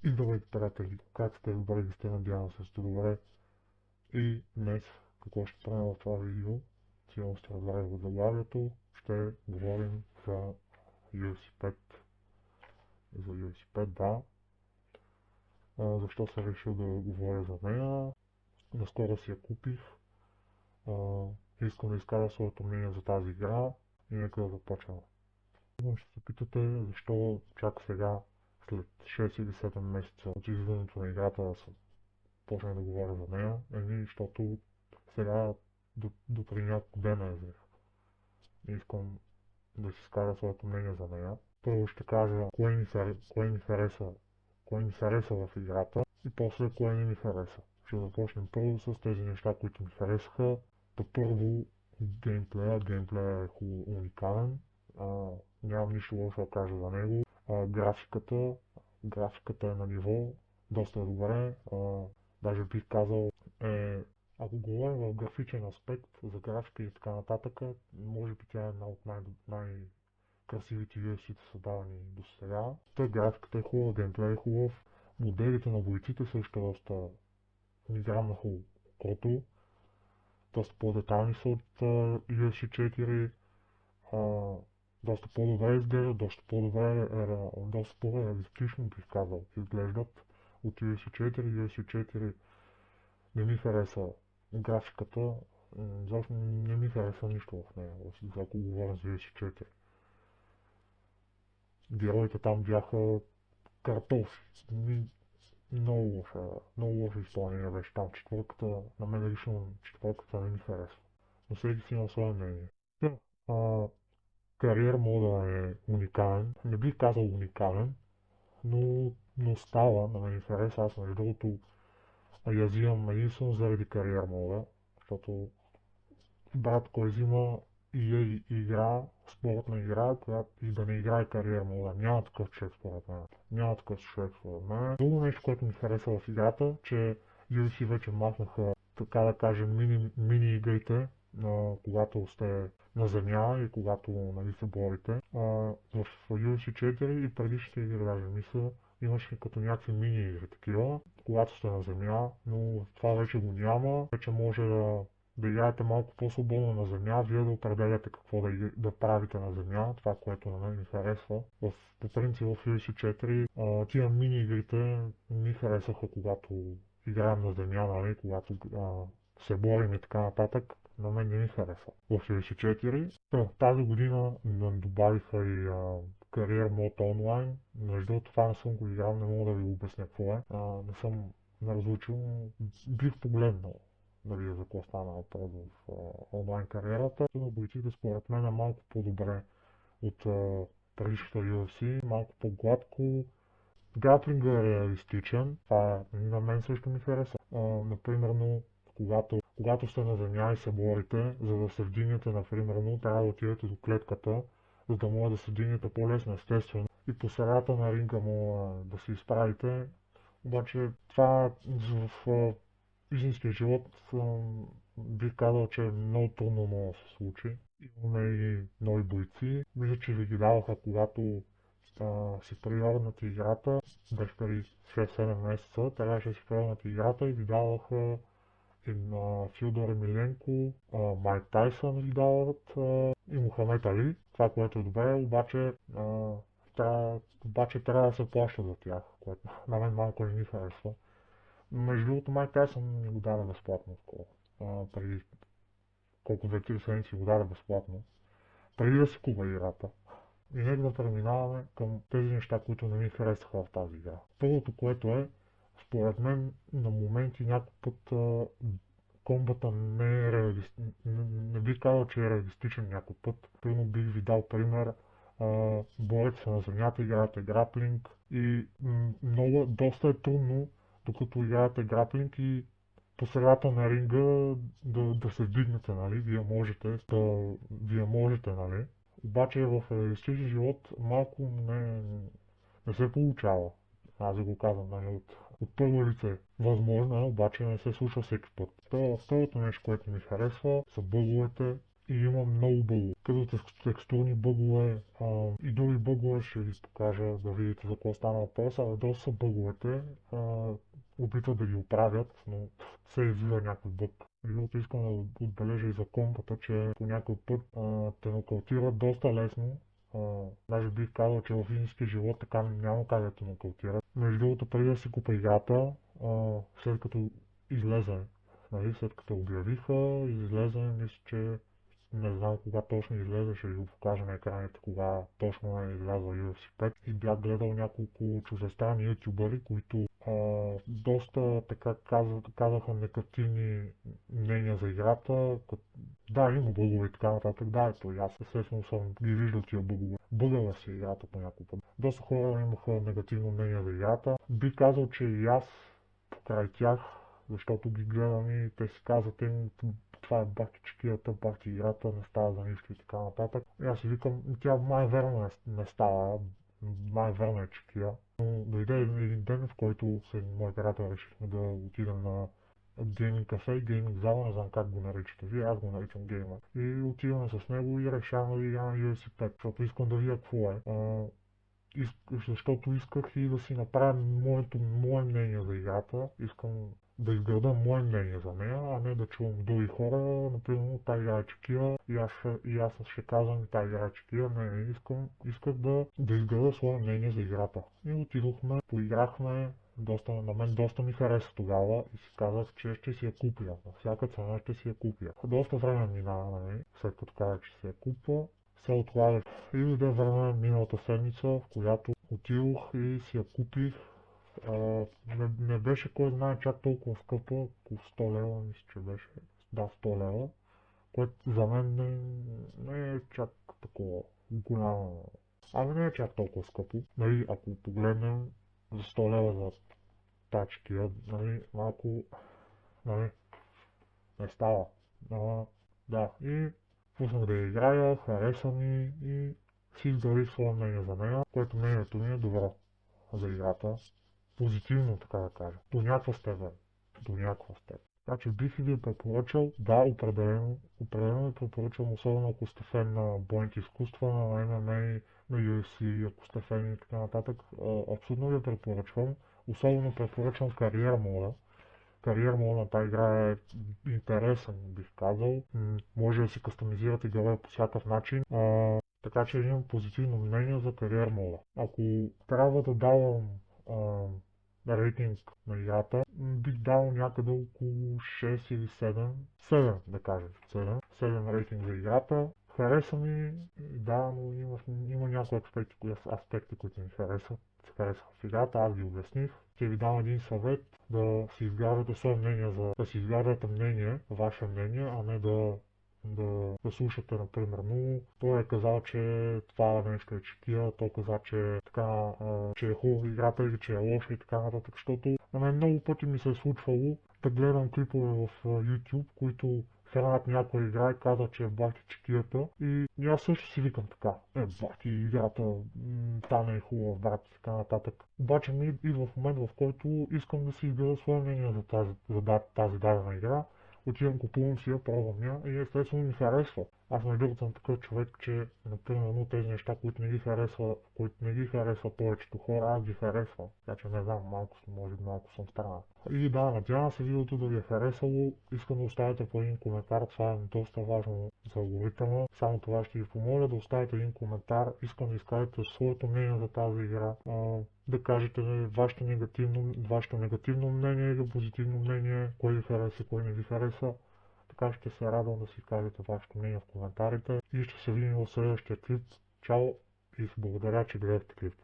И здравейте, приятели! Как сте? Добре да сте, надявам се сте добре. И днес, какво ще правим в това видео? Сигурно сте разбрали от заглавието. Ще говорим за UFC 5. За UFC 5, да. Защо съм решил да говоря за нея? Наскоро си я купих. Искам да изкажа своето мнение за тази игра и нека да започваме. Ще се питате защо чак сега, след 6 или 7 месеца от излизането на играта, да съм почнах да говоря за нея, защото сега до преди няколко дена я взех. И искам да си скажа своето мнение за нея. Първо ще кажа кое ми хареса в играта и после кое не ми хареса. Ще започнем първо с тези неща, които ми харесаха. Първо геймплея е уникален. Нямам нищо лошо да кажа за него. Графиката е на ниво, доста е добре. Даже бих казал, ако говорим в графичен аспект, за графика и така нататък, може би тя е една от най-красивите UFC-та създавани до сега. Графиката е хубава, геймплей е хубав, моделите на бойците също доста ми грамнаха окото, доста по-детални са от UFC 4, доста по-добре изглеждат, доста по-реалистично бих казал изглеждат от UFC 4. UFC 4 не ми хареса графиката, изобщо не ми хареса нищо в нея, ако говоря за UFC 4. Героите там бяха картофи. Много лошо изпълнение беше там. На мен лично четвърката не ми харесва. Но всеки си има свое мнение. Кариер мода е уникален. Не бих казал уникален, но става, на мен ми хареса. Аз между другото я взимам единствено заради кариер мода, защото брат кой взима и игра, спортна игра, която и да не играе кариер мода. Няма такъв човек според мен. Друго нещо, което ми хареса в играта, че UFC вече махнаха, така да кажем, мини игрите, когато сте на земя и когато нали, се борите. В UFC 4 и предишните игри даже мисля, имаше като някакви мини игри такива, когато сте на земя, но това вече го няма. Вече може да играете малко по-свободно на земя, вие да определяте какво да правите на земя, това, което на мен ми харесва. По принцип в UFC 4 тия мини игрите ми харесаха, когато играем на земя, нали, когато се борим и така нататък. На мен не ми хареса в UFC 4. Тази година добавиха и кариер мод онлайн. Между другото това не съм го играл, не мога да ви обясня какво е. Не съм разучил, бих погледнал да видя за какво стана въпрос в онлайн кариерата. На бойците според мен е малко по-добре от предишната UFC, малко по-гладко. Граплинга е реалистичен, това на мен също ми хареса. Например, когато сте на земя и се борите, за да се вдигнете, например, трябва да отидете до клетката, за да може да се вдигнете по-лесно, естествено. И по средата на ринга му да се изправите. Обаче това в истинския живот бих казал, че е много трудно може да се случи. Имаме и нови бойци. Мисля, че ви ги даваха, когато си превърнат играта, беше преди 6-7 месеца, трябваше да си превърнат играта и ви даваха Фюдор Емеленко, Майк Тайсън ви дават и Мухамед Али. Това, което е добре, обаче трябва да се плаща за тях, което на мен малко не ми харесва. Между другото, Майк Тайсън ми го даде безплатно скоро. Преди колко 2-3 седмици го даде безплатно. Преди да си купа играта. И нека да преминаваме към тези неща, които не ми харесаха в тази игра. Първото, което е, според мен, на моменти някой път комбата не е реалистичен. Не бих казал, че е реалистичен някой път. Примерно бих ви дал пример. Борете се на земята, играете граплинг и доста е трудно, докато играете граплинг и по средата на ринга да се вдигнете, нали? Вие можете, нали? Обаче в реалистичен живот малко не се получава. Аз ви го казвам, нали, от първо лице. Възможно е, обаче не се случва всеки път. Второто нещо, което ми харесва, са бъговете. и има много бъгове. Като текстурни бъгове и други бъгове ще ви покажа да видите за какво стана въпрос, а доста са бъговете. Опитват да ги оправят, но се излиза някой бъг. Защото искам да отбележа и за компата, че по някой път те нокаутират доста лесно. Даже бих казал, че в истински живот така няма как да те нокаутират. Между другото, преди да си купа играта, след като излезе, нали, след като обявиха, излезе, мисля, че не знам кога точно излезе, ще ви го покажа на екраните, кога точно е излязъл UFC 5 и бях гледал няколко чуждестранни ютубъри, които доста така казаха негативни мнения за играта. Да, има бъгове и така нататък, да, ето и аз естествено съм ги виждал тия бъгове. Бъгала си играта по няколко път. Доста хора имаха негативно мнение за играта. Би казал, че и аз покрай тях, защото ги гледам и те си казват, това е бахти чекията, бахти играта, не става за нищо и така нататък. И аз си викам, тя май верно не става, май верно е чекия. Но дойде един ден, в който с моя приятел решихме да отидем на гейминг кафе и гейминг зала, не знам как го наричате вие, аз го наричам геймер. И отиваме с него и решаваме да играме UFC 5, защото искам да видя какво е. Защото исках и да си направя мое мнение за играта, искам да изграда мое мнение за нея, а не да чувам други хора, например, тази игра е чекия и аз ще казвам тази игра е чекия, не, исках да изграда свое мнение за играта. И отидохме, поиграхме, на мен доста ми хареса тогава и си казах, че ще си я купя, на всяка цена ще си я купя. Доста време минава, нали, след като казах, че си я купя, се отлагах и дойде време миналата седмица, в която отидох и си я купих. Не беше кой знае чак толкова скъпа, около 100 лева, мисля, че беше. Да, 100 лева, което за мен не е чак такова голямо. Не е чак толкова скъпо. Нали, ако погледнем за 100 лева за тачкия, нали, малко, нали, не става. Да, и пуснах да я играя, хареса ми и си изградих своя мнение за нея, което мнението ми е добро за играта. Позитивно, така да кажа. До някаква степен. Така че бих ви препоръчал, да, определено ви препоръчвам, особено ако сте фен на бойните изкуства, на MMA, на UFC, ако сте фен и така нататък, абсолютно ви препоръчвам. Особено препоръчвам кариер мода. Кариер мода на тази игра е интересен, бих казал. Може да си кастомизирате героя по всякакъв начин. Така че имам позитивно мнение за кариер мода. Ако трябва да давам рейтинг на играта, бих дал някъде около 6 или 7. 7, да кажем. 7 рейтинг за играта. Хареса ми, да, но има някои аспекти, които ми харесват. В играта, аз ви обясних. Ще ви дам един съвет да си изграждате свое мнение, да си изграждате мнение, ваше мнение, а не да слушате, например, но той е казал, че това нещо е чекия, той каза, че така, че е хубава играта или че е лоша и така нататък, защото на мен много пъти ми се е случвало да гледам клипове в YouTube, които хранят някоя игра и казват, че е бахти чекията и аз също си викам така, бахти играта, та не е хубава, брат и така нататък. Обаче ми идва в момент, в който искам да си изграда свое мнение за тази дадена игра. Отивам, купувам си я, пробвам я и естествено ми харесва. Аз между другото съм такъв човек, че, например, тези неща, които не ги харесва повечето хора, аз ги харесвам. Така че не знам, може би малко съм странен. И да, надявам се видеото да ви е харесало. Искам да оставите по един коментар, това е доста важно за алгоритъма. Само това ще ви помоля да оставите един коментар. Искам да изкажете своето мнение за тази игра. Да кажете вашето негативно мнение или позитивно мнение, кой ви хареса, кой не ви хареса. Така ще се радвам да си кажете вашето мнение в коментарите и ще се видим в следващия клип. Чао и благодаря, че гледахте клипа.